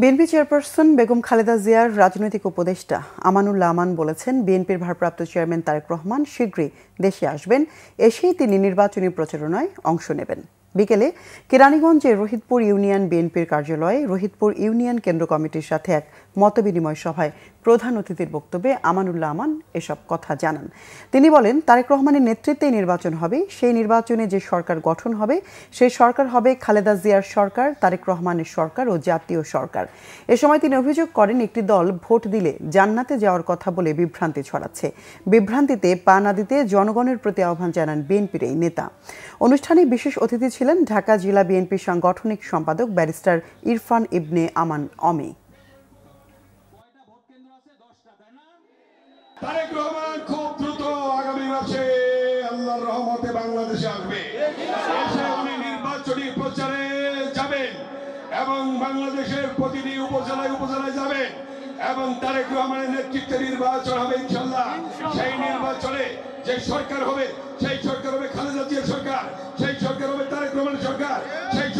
BNP chairperson Begum Khaleda জিয়ার রাজনৈতিক উপদেষ্টা আমানুল্লাহ আমান বলেছেন, বিএনপির ভারপ্রাপ্ত চেয়ারম্যান তারেক রহমান শীঘ্রই দেশে আসবেন, এসেই তিনি নির্বাচনী প্রচারণায় অংশ নেবেন। বিকেলে কেরানীগঞ্জে রোহিতপুর ইউনিয়ন বিএনপির কার্যালয়ে রোহিতপুর ইউনিয়ন কেন্দ্র কমিটির সাথে এক মতবিনিময় সভায় প্রধান অতিথির বক্তব্যে আমানুল্লাহ আমান এসব কথা জানান। তিনি বলেন, তারেক রহমানের নেতৃত্বে নির্বাচন হবে, সেই নির্বাচনে যে সরকার গঠন হবে সেই সরকার হবে খালেদা জিয়ার সরকার, তারেক রহমানের সরকার ও জাতীয় সরকার। এ সময় তিনি অভিযোগ করেন, একটি দল ভোট দিলে জান্নাতে যাওয়ার কথা বলে বিভ্রান্তি ছড়াচ্ছে। বিভ্রান্তিতে পা না দিতে জনগণের প্রতি আহ্বান জানান বিএনপির এই নেতা। অনুষ্ঠানে বিশেষ অতিথি ছিলেন ঢাকা জেলা বিএনপির সাংগঠনিক সম্পাদক ব্যারিস্টার ইরফান ইবনে আমান অমি। তারেক রহমান খুব দ্রুত আগামী মাসে আল্লাহর রহমতে বাংলাদেশে আসবে। এসে উনি নির্বাচনী প্রচারে যাবেন এবং বাংলাদেশের প্রতিটি উপজেলায় যাবেন এবং তারেক রহমানের নেতৃত্বে নির্বাচন হবে ইনশাআল্লাহ। সেই নির্বাচনে যে সরকার হবে সেই সরকার হবে খালেদা জিয়ার সরকার, সেই সরকার হবে তারেক রহমানের সরকার, সেই